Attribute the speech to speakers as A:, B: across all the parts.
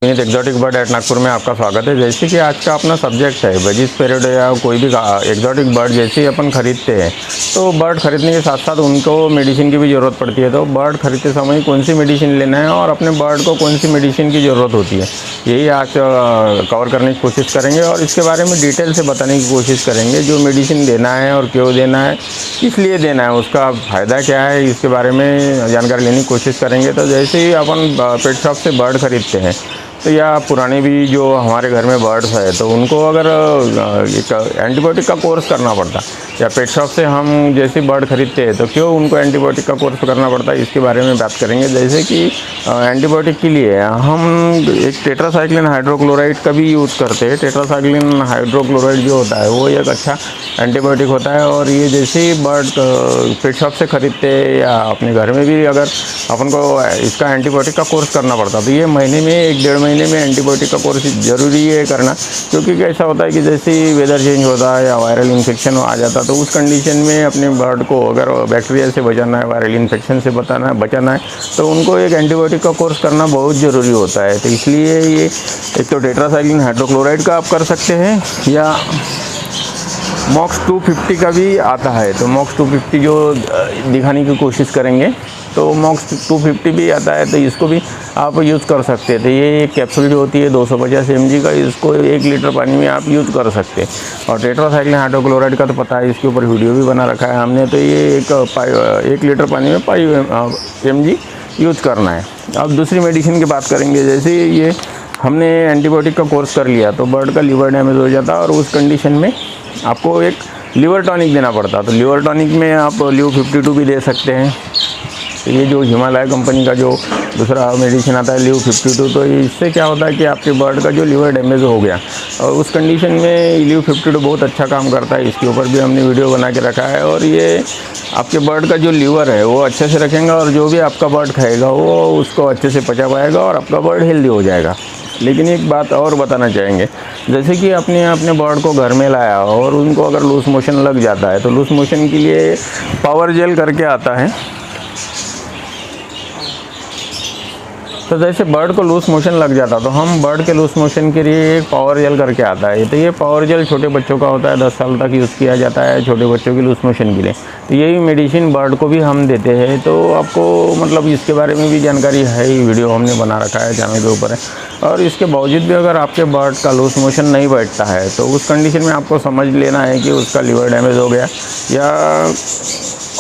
A: Exotic bird eight Nagpur में आपका स्वागत है। जैसे कि आज का अपना सब्जेक्ट है बजीज पैरोट या कोई भी एक्जॉटिक बर्ड जैसे ही अपन ख़रीदते हैं तो बर्ड ख़रीदने के साथ साथ उनको मेडिसिन की भी ज़रूरत पड़ती है। तो बर्ड ख़रीदते समय कौन सी मेडिसिन लेना है और अपने बर्ड को कौन सी मेडिसिन की ज़रूरत होती है, यही आज कवर करने की कोशिश करेंगे और इसके बारे में डिटेल से बताने की कोशिश करेंगे। जो मेडिसिन देना है और क्यों देना है, किस लिए देना है, उसका फ़ायदा क्या है, इसके बारे में जानकारी लेने की कोशिश करेंगे। तो जैसे ही अपन पेट शॉप से बर्ड ख़रीदते हैं तो या पुराने भी जो हमारे घर में बर्ड्स है तो उनको अगर एक एंटीबायोटिक का कोर्स करना पड़ता या पेट शॉप से हम जैसे बर्ड ख़रीदते हैं तो क्यों उनको एंटीबायोटिक का कोर्स करना पड़ता है, इसके बारे में बात करेंगे। जैसे कि एंटीबायोटिक के लिए हम एक टेट्रासाइक्लिन हाइड्रोक्लोराइड का भी यूज़ करते हैं। टेट्रासाइक्लिन हाइड्रोक्लोराइड जो होता है वो एक अच्छा एंटीबायोटिक होता है और ये जैसे ही बर्ड पेट शॉप से ख़रीदते हैं या अपने घर में भी अगर अपन को इसका एंटीबायोटिक का कोर्स करना पड़ता तो ये महीने में 1-1.5 महीने में एंटीबायोटिक का कोर्स ज़रूरी है करना। क्योंकि कैसा होता है कि जैसे ही वेदर चेंज होता है या वायरल इन्फेक्शन आ जाता तो उस कंडीशन में अपने बर्ड को अगर बैक्टीरिया से बचाना है, वायरल इन्फेक्शन से बचाना है तो उनको एक एंटीबायोटिक का कोर्स करना बहुत ज़रूरी होता है। तो इसलिए ये एक तो टेट्रासाइक्लिन हाइड्रोक्लोराइड का आप कर सकते हैं या मॉक्स 250 का भी आता है। तो मॉक्स 250 जो दिखाने की कोशिश करेंगे तो मॉक्स 250 भी आता है तो इसको भी आप यूज़ कर सकते हैं। तो ये एक कैप्सूल जो होती है 250 mg का, इसको 1 लीटर पानी में आप यूज़ कर सकते हैं। और टेट्रासाइक्लिन हाइड्रोक्लोराइड का तो पता है, इसके ऊपर वीडियो भी बना रखा है हमने। तो ये 1 लीटर पानी में 5 mg यूज़ करना है। अब दूसरी मेडिसिन की बात करेंगे। जैसे ये हमने एंटीबायोटिक का कोर्स कर लिया तो बर्ड का लीवर डैमेज हो जाता है और उस कंडीशन में आपको एक लीवर टॉनिक देना पड़ता। तो लीवर टॉनिक में आप ल्यू 52 भी दे सकते हैं। तो ये जो हिमालय कंपनी का जो दूसरा मेडिसिन आता है ल्यू 52, तो इससे क्या होता है कि आपके बर्ड का जो लीवर डैमेज हो गया और उस कंडीशन में ल्यू 52 बहुत अच्छा काम करता है। इसके ऊपर भी हमने वीडियो बना के रखा है और ये आपके बर्ड का जो लीवर है वो अच्छे से रखेगा और जो भी आपका बर्ड खाएगा वो उसको अच्छे से पचा पाएगा और आपका बर्ड हेल्दी हो जाएगा। लेकिन एक बात और बताना चाहेंगे, जैसे कि अपने अपने बर्ड को घर में लाया और उनको अगर लूज मोशन लग जाता है तो लूज मोशन के लिए पावर जेल करके आता है। तो जैसे बर्ड को लूज मोशन लग जाता तो हम बर्ड के लूज मोशन के लिए एक पावर जेल करके आता है। तो ये पावर जेल छोटे बच्चों का होता है, 10 साल तक यूज़ किया जाता है छोटे बच्चों की लूज मोशन के लिए। तो यही मेडिसिन बर्ड को भी हम देते हैं। तो आपको मतलब इसके बारे में भी जानकारी है, ही वीडियो हमने बना रखा है, चैनल के ऊपर है। और इसके बावजूद भी अगर आपके बर्ड का लूज मोशन नहीं बैठता है तो उस कंडीशन में आपको समझ लेना है कि उसका लीवर डैमेज हो गया या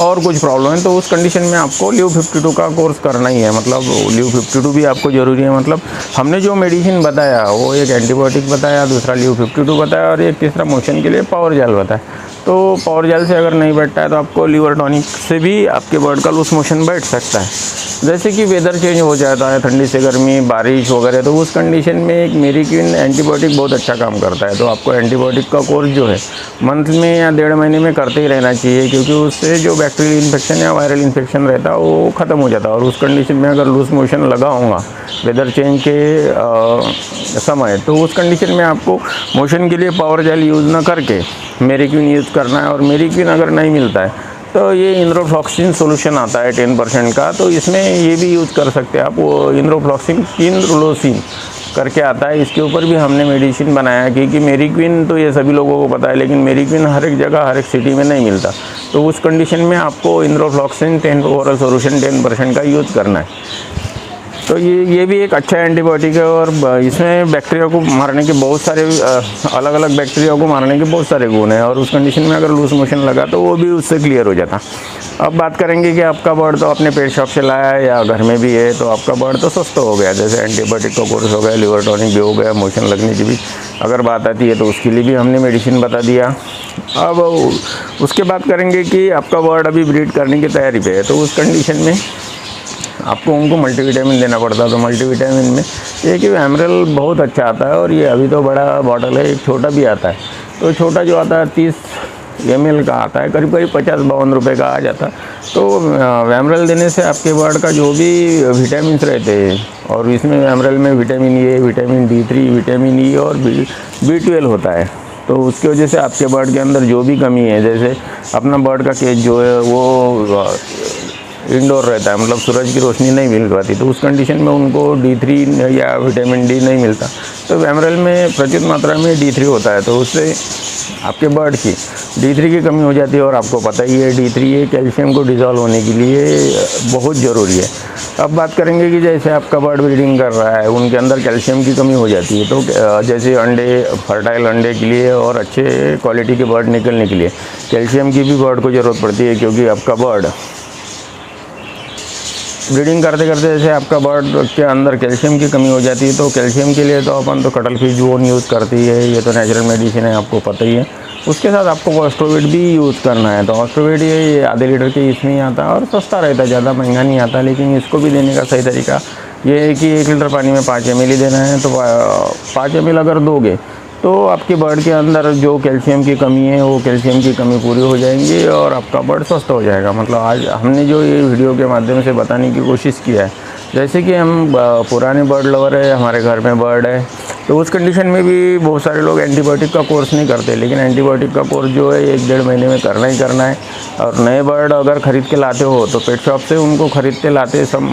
A: और कुछ प्रॉब्लम है। तो उस कंडीशन में आपको ल्यू 52 का कोर्स करना ही है। मतलब ल्यू 52 भी आपको ज़रूरी है। मतलब हमने जो मेडिसिन बताया वो एक एंटीबायोटिक बताया, दूसरा ल्यू 52 बताया और एक तीसरा मोशन के लिए पावर जेल बताया। तो पावर जेल से अगर नहीं बैठता है तो आपको लीवर टॉनिक से भी आपके बर्ड का लूज मोशन बैठ सकता है। जैसे कि वेदर चेंज हो जाता है, ठंडी से गर्मी, बारिश वगैरह, तो उस कंडीशन में एक मेरिक्विन एंटीबायोटिक बहुत अच्छा काम करता है। तो आपको एंटीबायोटिक का कोर्स जो है मंथ में या 1.5 महीने में करते ही रहना चाहिए, क्योंकि उससे जो बैक्टीरियल इन्फेक्शन या वायरल इन्फेक्शन रहता है वो ख़त्म हो जाता है। और उस कंडीशन में अगर लूज मोशन लगा होगा वेदर चेंज के समय तो उस कंडीशन में आपको मोशन के लिए पावर जेल यूज़ ना करके मेरिक्विन यूज़ करना है। और मेरिक्विन अगर नहीं मिलता है तो ये इंद्रोफ्लॉक्सिन सोल्यूशन आता है 10% का, तो इसमें ये भी यूज़ कर सकते हैं आप। वो इंद्रोफ्लॉक्सिन किनरुलोसिन करके आता है, इसके ऊपर भी हमने मेडिसिन बनाया। क्योंकि मेरिक्विन तो ये सभी लोगों को पता है, लेकिन मेरिक्विन हर एक जगह हर एक सिटी में नहीं मिलता। तो उस कंडीशन में आपको इंद्रोफ्लॉक्सिन 10 ओरल सोल्यूशन 10% का यूज़ करना है। तो ये भी एक अच्छा एंटीबायोटिक है और इसमें बैक्टीरिया को मारने के बहुत सारे अलग अलग बैक्टीरिया को मारने के बहुत सारे गुण हैं। और उस कंडीशन में अगर लूज मोशन लगा तो वो भी उससे क्लियर हो जाता। अब बात करेंगे कि आपका बर्ड तो अपने पेट शॉप से लाया है या घर में भी है तो आपका बर्ड तो स्वस्थ हो गया। जैसे एंटीबायोटिक का कोर्स हो गया, लीवर टॉनिक भी हो गया, मोशन लगने की भी अगर बात आती है तो उसके लिए भी हमने मेडिसिन बता दिया। अब उसके बात करेंगे कि आपका बर्ड अभी ब्रीड करने की तैयारी पे है तो उस कंडीशन में आपको उनको मल्टीविटामिन देना पड़ता है। तो मल्टीविटामिन में एक एमरल बहुत अच्छा आता है और ये अभी तो बड़ा बॉटल है, एक छोटा भी आता है। तो छोटा जो आता है 30 ml का आता है, करीब 50-52 रुपये का आ जाता है। तो एमरल देने से आपके बर्ड का जो भी विटामिन रहते हैं और इसमें एमरल में vitamin A, vitamin D3, vitamin E और B12 होता है। तो उसकी वजह से आपके बर्ड के अंदर जो भी कमी है, जैसे अपना बर्ड का केज जो है वो इंडोर रहता है, मतलब सूरज की रोशनी नहीं मिल पाती, तो उस कंडीशन में उनको D3 या विटामिन डी नहीं मिलता। तो एमरल्ड में प्रचुर मात्रा में D3 होता है, तो उससे आपके बर्ड की D3 की कमी हो जाती है। और आपको पता ही है D3 ये कैल्शियम को डिज़ोल्व होने के लिए बहुत ज़रूरी है। अब बात करेंगे कि जैसे आपका बर्ड ब्रीडिंग कर रहा है, उनके अंदर कैल्शियम की कमी हो जाती है, तो जैसे अंडे, फर्टाइल अंडे के लिए और अच्छे क्वालिटी के बर्ड निकलने के लिए कैल्शियम की भी बर्ड को ज़रूरत पड़ती है। क्योंकि आपका बर्ड ब्रीडिंग करते करते जैसे आपका बर्ड के अंदर कैल्शियम की कमी हो जाती है, तो कैल्शियम के लिए तो अपन तो कटल फिश बोन यूज़ करती है, ये तो नेचुरल मेडिसिन है, आपको पता ही है। उसके साथ आपको ऑस्ट्रोवेट भी यूज़ करना है, तो ऑस्ट्रोवेट ये आधे लीटर के इसमें ही आता है और सस्ता रहता है, ज़्यादा महंगा नहीं आता। लेकिन इसको भी देने का सही तरीका ये है कि 1 लीटर पानी में 5 ml ही देना है। तो 5 ml अगर दोगे तो आपके बर्ड के अंदर जो कैल्शियम की कमी है वो कैल्शियम की कमी पूरी हो जाएंगी और आपका बर्ड स्वस्थ हो जाएगा। मतलब आज हमने जो ये वीडियो के माध्यम से बताने की कोशिश किया है, जैसे कि हम पुराने बर्ड लवर है, हमारे घर में बर्ड है, तो उस कंडीशन में भी बहुत सारे लोग एंटीबायोटिक का कोर्स नहीं करते, लेकिन एंटीबायोटिक का कोर्स जो है 1-1.5 महीने में करना ही करना है। और नए बर्ड अगर ख़रीद के लाते हो तो पेट शॉप से उनको ख़रीदते लाते सब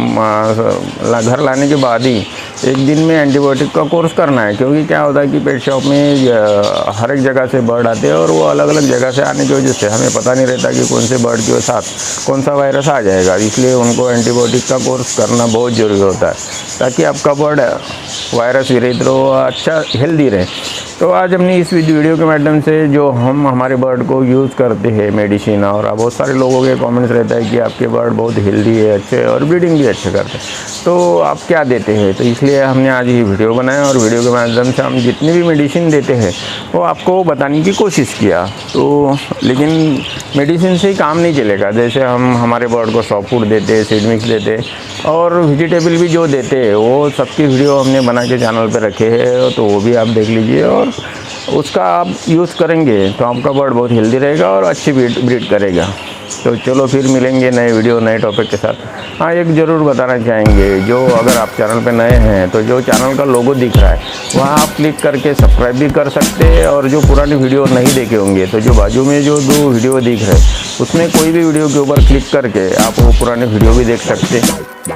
A: घर लाने के बाद ही 1 दिन में एंटीबायोटिक का कोर्स करना है। क्योंकि क्या होता है कि पेट शॉप में हर एक जगह से बर्ड आते हैं और वो अलग अलग जगह से आने की वजह से हमें पता नहीं रहता कि कौन से बर्ड के साथ कौन सा वायरस आ जाएगा। इसलिए उनको एंटीबायोटिक का कोर्स करना बहुत ज़रूरी होता है, ताकि आपका बर्ड वायरस विरहित रहो, अच्छा हेल्दी रहे। तो आज हमने इस वीडियो के माध्यम से जो हम हमारे बर्ड को यूज़ करते हैं मेडिसिन, और बहुत सारे लोगों के कमेंट्स रहता है कि आपके बर्ड बहुत हेल्दी है, अच्छे और ब्रीडिंग भी अच्छे करते हैं, तो आप क्या देते हैं। तो इसलिए हमने आज ये वीडियो बनाया और वीडियो के माध्यम से हम जितनी भी मेडिसिन देते हैं वो आपको बताने की कोशिश किया। तो लेकिन मेडिसिन से ही काम नहीं चलेगा। जैसे हम हमारे बर्ड को सॉफ्ट फूड देते, सीड मिक्स देते और वेजिटेबल भी जो देते हैं, वो सबकी वीडियो हमने बना के चैनल पे रखे हैं, तो वो भी आप देख लीजिए और उसका आप यूज़ करेंगे तो आपका बर्ड बहुत हेल्दी रहेगा और अच्छी ब्रीड करेगा। तो चलो फिर मिलेंगे नए वीडियो नए टॉपिक के साथ। हाँ, एक ज़रूर बताना चाहेंगे, जो अगर आप चैनल पे नए हैं तो जो चैनल का लोगो दिख रहा है वहाँ आप क्लिक करके सब्सक्राइब भी कर सकते हैं। और जो पुरानी वीडियो नहीं देखे होंगे तो जो बाजू में जो 2 वीडियो दिख रहे हैं उसमें कोई भी वीडियो के ऊपर क्लिक करके आप वो पुराने वीडियो भी देख सकते हैं।